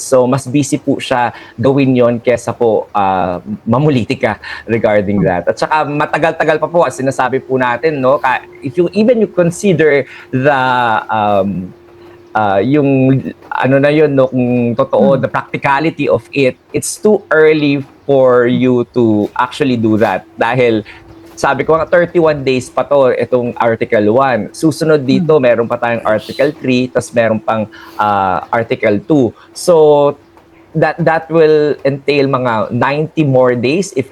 So mas busy po siya gawin yon kesa po mamulitika regarding that. At saka matagal-tagal pa po, sinasabi po natin, no, if you consider the yung ano na yun, no, kung totoo, the practicality of it, it's too early for you to actually do that. Dahil sabi ko nga 31 days pa to itong Article 1. Susunod dito, meron pa tayong Article 3, tapos meron pang Article 2. So that will entail mga 90 more days, if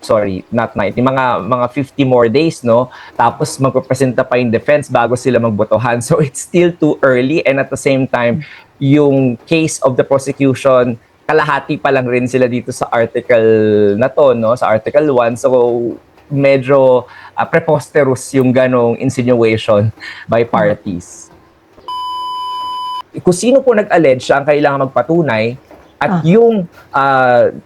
sorry, not 90, mga 50 more days, no, tapos magpapresenta pa yung defense bago sila magbotohan. So it's still too early, and at the same time yung case of the prosecution, kalahati pa lang rin sila dito sa article na to, no, sa Article 1. So medyo preposterous yung ganong insinuation by parties. Kung sino po nag-allege, siya ang kailangan magpatunay. At yung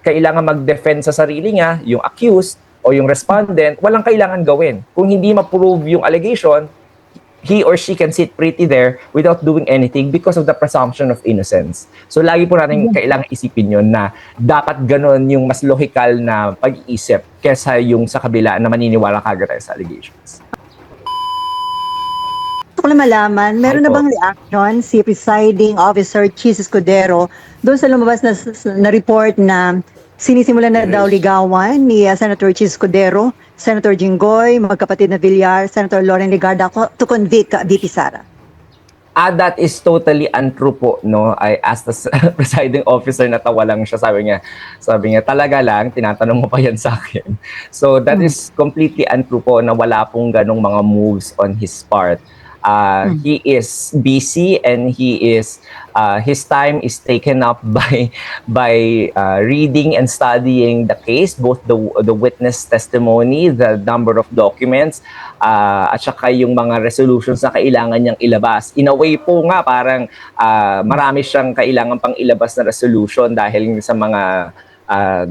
kailangan mag-defend sa sarili niya, yung accused o yung respondent, walang kailangan gawin. Kung hindi ma-prove yung allegation, he or she can sit pretty there without doing anything because of the presumption of innocence. So lagi po natin kailangan isipin yun na dapat ganon yung mas logical na pag-iisip kesa yung sa kabila na maniniwala kagad tayo sa allegations. Gusto ko lang malaman, meron na bang reaction si Presiding Officer Chis Escudero doon sa lumabas na report na sinisimulan na daw ligawan ni Senator Chis Escudero, Senator Jinggoy, magkapatid na Villar, Senator Loren Legarda to convict VP Sara? That is totally untrue po, no. I asked the presiding officer, natawa lang siya, sabi niya talaga lang, tinatanong mo pa yan sa akin. So that is completely untrue po na wala pong ganong mga moves on his part. He is busy, and his time is taken up by reading and studying the case, both the witness testimony, the number of documents, at saka yung mga resolutions na kailangan niyang ilabas. In a way po nga, parang marami siyang kailangan pang ilabas na resolution dahil sa mga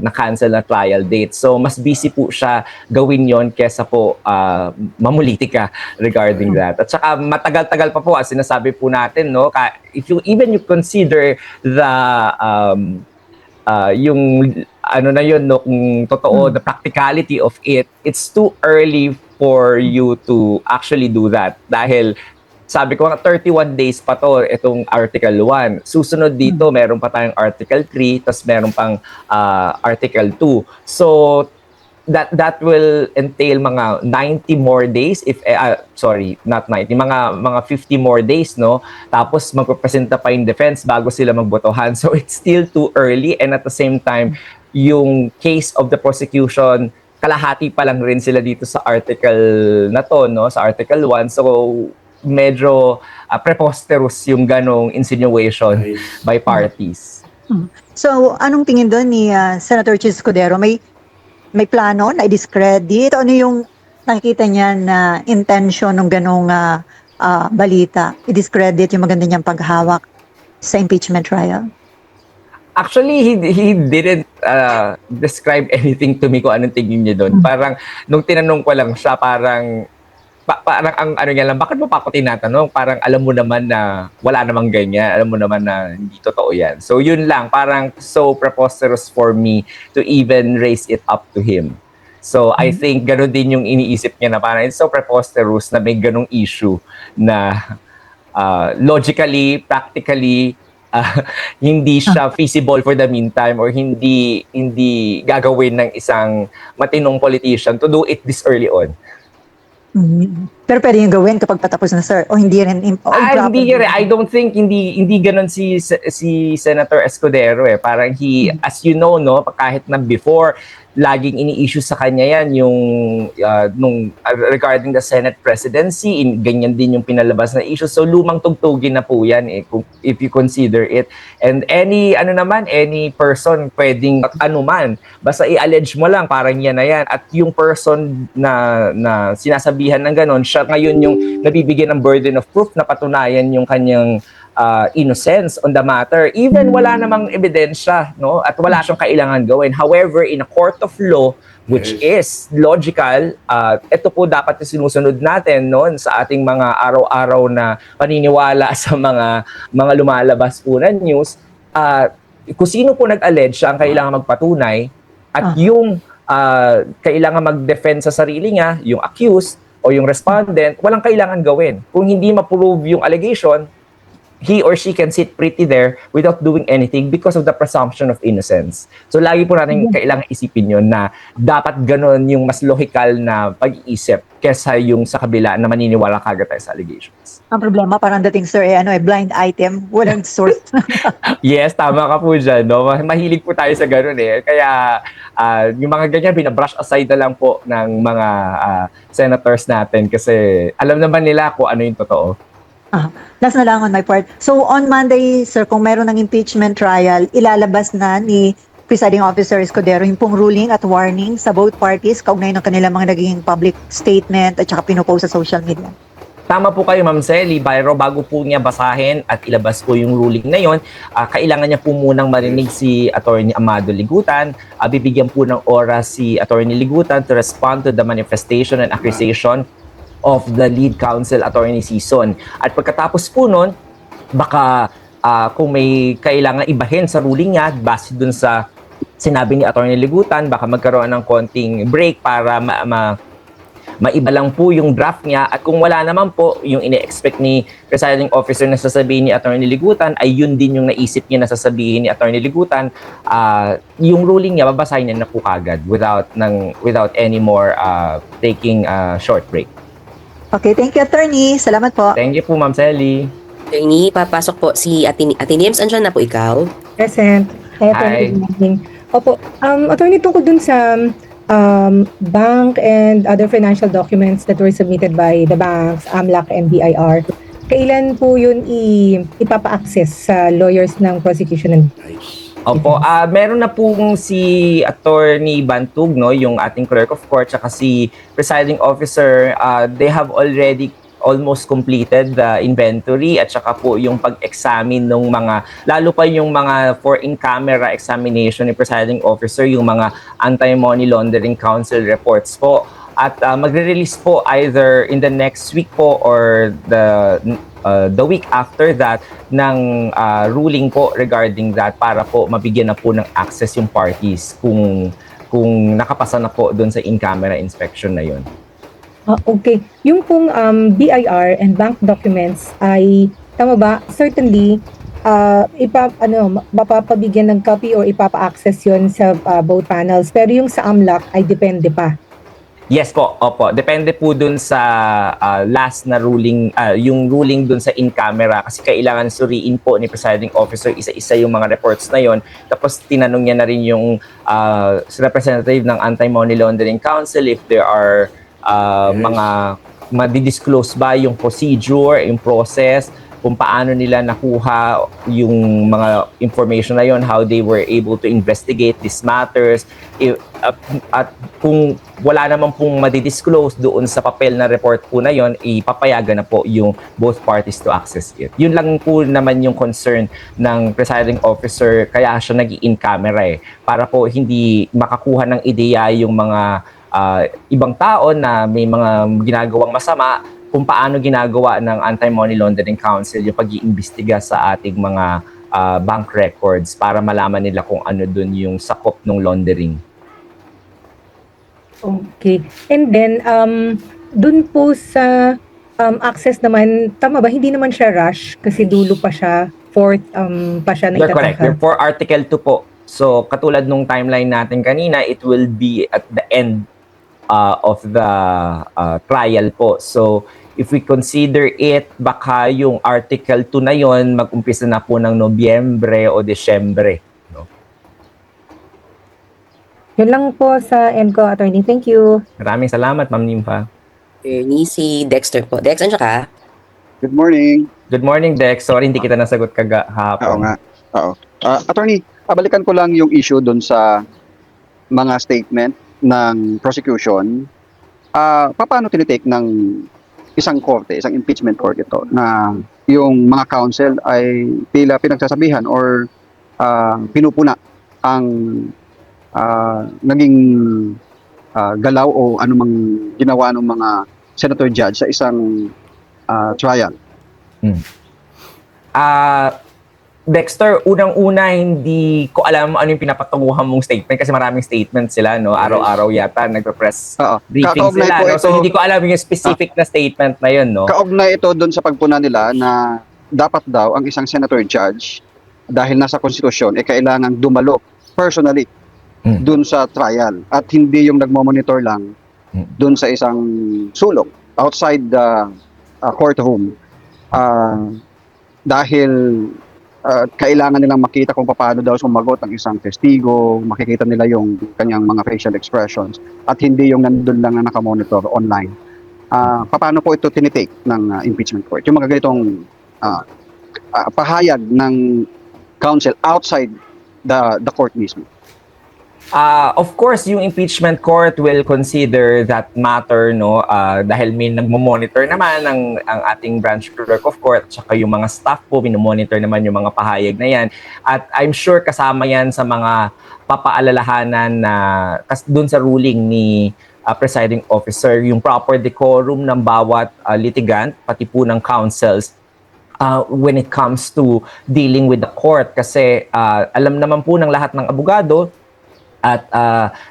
na-cancel na trial date. So mas busy po siya gawin yon kesa po mamulitika regarding that. At saka matagal-tagal pa po, sinasabi po natin, no, if you consider the yung ano na yun, no, kung totoo, the practicality of it, it's too early for you to actually do that. Dahil sabi ko nga 31 days pa to itong Article 1. Susunod dito, meron pa tayong Article 3, tapos meron pang Article 2. So that will entail mga 90 more days, if sorry, not 90, mga 50 more days, no, tapos magpapresenta pa yung defense bago sila magbotohan. So it's still too early, and at the same time yung case of the prosecution, kalahati pa lang rin sila dito sa article na to, no, sa Article 1. So medyo preposterous yung ganong insinuation by parties. So anong tingin doon ni Senator Chis Escudero? May plano na i-discredit? Ano yung nakikita niya na intention ng ganong balita? I-discredit yung maganda niyang paghawak sa impeachment trial? Actually, he didn't describe anything to me kung anong tingin niya doon. Parang nung tinanong ko lang siya, parang ang ano niya lang, bakit mo pa ako tinatanong? Parang alam mo naman na wala namang ganyan. Alam mo naman na hindi totoo yan. So yun lang, parang so preposterous for me to even raise it up to him. So I think gano'n din yung iniisip niya na parang it's so preposterous na may ganong issue na logically, practically, hindi siya feasible for the meantime, or hindi gagawin ng isang matinong politician to do it this early on. Pero pwede yung gawin kapag patapos na, sir, o hindi rin? Hindi rin. I don't think hindi ganun si Senator Escudero eh. Parang as you know, no, kahit na before, laging ini-issue sa kanya yan yung regarding the Senate presidency, ganyan din yung pinalabas na issue. So lumang tugtugin na po yan eh, if you consider it. And any person pwedeng anuman, basta i-allege mo lang, parang yan na yan. At yung person na sinasabihan ng ganon, siya ngayon yung nabibigyan ng burden of proof na patunayan yung kanyang innocence on the matter, even wala namang ebidensya, no, at wala siyang kailangan gawin. However, in a court of law, which is logical, ito po dapat yung sinusunod natin, no, sa ating mga araw-araw na paniniwala sa mga lumalabas po na news. kung sino po nag-allege siya ang kailangan magpatunay at yung kailangan mag-defend sa sarili niya, yung accused o yung respondent, walang kailangan gawin. Kung hindi ma-prove yung allegation, he or she can sit pretty there without doing anything because of the presumption of innocence. So lagi po natin kailangan isipin yun na dapat ganon yung mas logical na pag-iisip kesa yung sa kabila na maniniwala kagad tayo sa allegations. Ang problema parang dating sir blind item, walang source. Yes, tama ka po dyan. No? Mahilig po tayo sa ganun eh. Kaya yung mga ganyan, binabrush aside na lang po ng mga senators natin kasi alam naman nila kung ano yung totoo. Last na lang on my part. So on Monday, sir, kung meron ng impeachment trial, ilalabas na ni Presiding Officer Escudero yung pong ruling at warning sa both parties kaugnay ng kanilang mga naging public statement at saka pinopost sa social media. Tama po kayo, Ma'am Selly. Pero bago po niya basahin at ilabas po yung ruling na yon, kailangan niya po munang marinig si Attorney Amado Ligutan. Bibigyan po ng oras si Attorney Ligutan to respond to the manifestation and accusation of the lead counsel, Attorney Sison. At pagkatapos po nun, baka kung may kailangan ibahin sa ruling niya, base dun sa sinabi ni Attorney Ligutan, baka magkaroon ng konting break para maiba lang po yung draft niya. At kung wala naman po, yung ine-expect ni presiding officer na sasabihin ni Attorney Ligutan, ay yun din yung naisip niya na sasabihin ni Attorney Ligutan, yung ruling niya, babasahin niya na po kagad without any more taking a short break. Okay, thank you, attorney. Salamat po. Thank you po, Ma'am Selly. Attorney, papasok po si Ate Nims. Andiyan na po ikaw? Present. Hi. Good morning. Opo, attorney, tungkol dun sa bank and other financial documents that were submitted by the banks, AMLAC and BIR, kailan po yun ipapa-access sa lawyers ng prosecution and Opo, meron na pong si Attorney Bantug, no, yung ating clerk of court, saka si presiding officer, they have already almost completed the inventory at saka po yung pag-examine ng mga, lalo pa yung mga for in-camera examination ni presiding officer, yung mga anti-money laundering council reports po. At magre-release po either in the next week po or the week after that ng ruling po regarding that para po mabigyan na po ng access yung parties kung nakapasa na po doon sa in-camera inspection na yun. Okay. Yung pong BIR and bank documents ay, tama ba, certainly, mapapabigyan ng copy or ipapa-access yun sa both panels. Pero yung sa AMLAC ay depende pa. Yes po, opo. Depende po dun sa last na ruling, yung ruling dun sa in-camera kasi kailangan suriin po ni presiding officer isa-isa yung mga reports na yon. Tapos tinanong niya na rin yung representative ng Anti-Money Laundering Council if there are mga madi-disclose ba yung procedure, yung process, kung paano nila nakuha yung mga information na yon, how they were able to investigate these matters, at kung wala naman pong madi-disclose doon sa papel na report po na yon, ipapayagan na po yung both parties to access it. Yun lang po naman yung concern ng presiding officer, kaya siya nag-in camera para po hindi makakuha ng ideya yung mga ibang tao na may mga ginagawang masama kung paano ginagawa ng Anti-Money Laundering Council yung pag-iimbestiga sa ating mga bank records para malaman nila kung ano dun yung sakop ng laundering. Okay. And then, dun po sa access naman, tama ba, hindi naman siya rush kasi dulo pa siya, fourth pa siya na You're correct. itatangkad. For Article 2 po. So, katulad nung timeline natin kanina, it will be at the end of the trial po. So, if we consider it, baka yung Article 2 na yon mag-umpisa na po ng Nobyembre o Desyembre. No? Yun lang po sa end ko, attorney. Thank you. Maraming salamat, Ma'am Nympha. Attorney, si Dexter po. Dex, andiyan ka? Good morning. Good morning, Dex. Sorry, hindi kita nasagot Oo kahapon. nga. Oo. Attorney, balikan ko lang yung issue doon sa mga statement ng prosecution. Paano tinitake ng isang korte, isang impeachment court ito, na yung mga counsel ay tila pinagsasabihan or pinupuna ang naging galaw o anumang ginawa ng mga senator judge sa isang trial? Dexter, unang-una, hindi ko alam ano yung pinapatunguhan mong statement kasi maraming statement sila, no? Araw-araw yata nagpe-press Oo. briefing Kaugnay sila, po no? So, ito- hindi ko alam yung specific na statement na yun, no? Kaugnay ito doon sa pagpuna nila na dapat daw ang isang senator judge dahil nasa konstitusyon kailangan dumalo personally doon sa trial at hindi yung nagmo-monitor lang doon sa isang sulok outside the courtroom. Dahil kailangan nilang makita kung paano daw sumagot ang isang testigo, makikita nila yung kanyang mga facial expressions at hindi yung nandun lang na nakamonitor online. Paano po ito tinitake ng impeachment court? Yung mga ganitong pahayag ng counsel outside the court mismo. Of course, yung impeachment court will consider that matter, no? Dahil may nagmo-monitor naman ang ating branch clerk of court, tsaka yung mga staff po, minomonitor naman yung mga pahayag na yan. At I'm sure kasama yan sa mga papaalalahanan na dun sa ruling ni presiding officer, yung proper decorum ng bawat litigant, pati po ng counsels, when it comes to dealing with the court. Kasi alam naman po ng lahat ng abogado at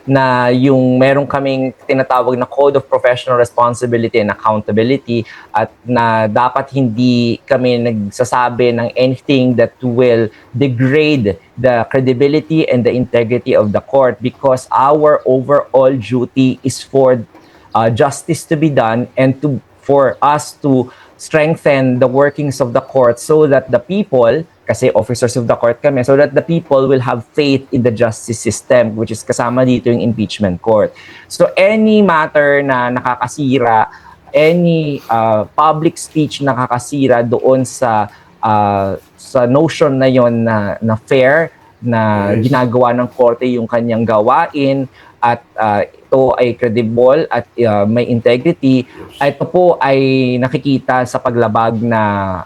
na yung meron kaming tinatawag na Code of Professional Responsibility and Accountability at na dapat hindi kami nagsasabi ng anything that will degrade the credibility and the integrity of the court because our overall duty is for justice to be done and for us to strengthen the workings of the court so that the people, kasi officers of the court kami, so that the people will have faith in the justice system, which is kasama dito yung impeachment court. So any matter na nakakasira, any public speech na nakakasira doon sa notion na yon na fair, na ginagawa ng korte yung kanyang gawain, at ito ay credible at may integrity, ito po ay nakikita sa paglabag na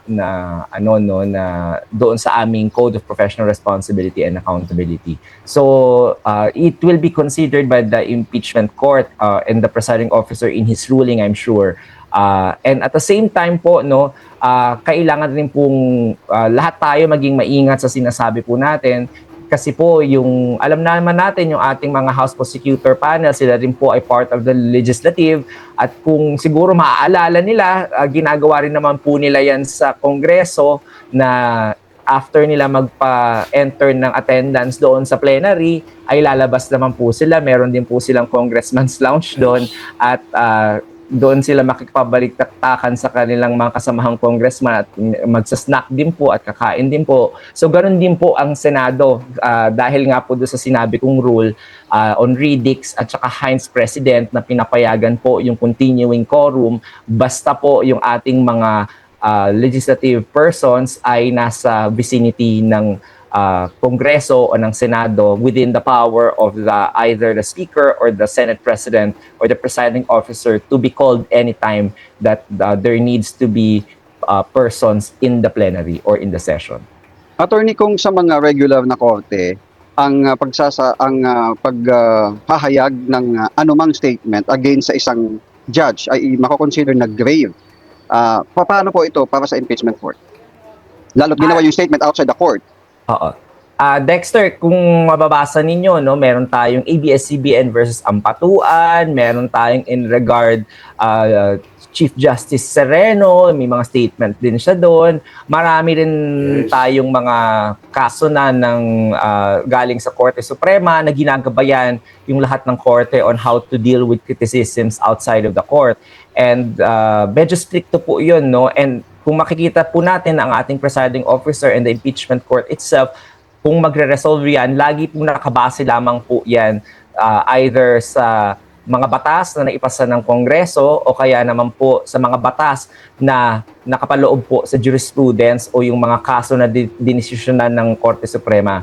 doon sa aming Code of Professional Responsibility and Accountability. So it will be considered by the impeachment court and the presiding officer in his ruling, I'm sure. And at the same time po, no, kailangan rin pong lahat tayo maging maingat sa sinasabi po natin. Kasi po, yung alam naman natin yung ating mga House Prosecutor Panel, sila rin po ay part of the legislative. At kung siguro maaalala nila, ginagawa rin naman po nila yan sa Kongreso na after nila magpa-enter ng attendance doon sa plenary, ay lalabas naman po sila. Meron din po silang Congressman's Lounge doon at doon sila makikipabalik-taktakan sa kanilang mga kasamahang congressman at magsasnack din po at kakain din po. So ganoon din po ang Senado dahil nga po doon sa sinabi kong rule on Redix at saka Heinz President na pinapayagan po yung continuing quorum basta po yung ating mga legislative persons ay nasa vicinity ng Kongreso o ng Senado within the power of either the Speaker or the Senate President or the presiding officer to be called anytime that there needs to be persons in the plenary or in the session. Attorney, kung sa mga regular na korte, ang paghahayag ng anumang statement against sa isang judge ay mako-consider na grave. Paano po ito para sa impeachment court? Lalo't ginawa yung statement outside the court. Oo. Dexter, kung mababasa ninyo, no, meron tayong ABS-CBN versus Ampatuan, meron tayong in regard Chief Justice Sereno, may mga statement din siya doon. Marami rin tayong mga kaso na ng galing sa Korte Suprema na ginagabayan yung lahat ng korte on how to deal with criticisms outside of the court. And medyo stricto po yun, no? And kung makikita po natin ang ating presiding officer and the impeachment court itself, kung magre-resolve yan, lagi po nakabase lamang po yan either sa mga batas na naipasa ng Kongreso o kaya naman po sa mga batas na nakapaloob po sa jurisprudence o yung mga kaso na dinesisyonan ng Korte Suprema.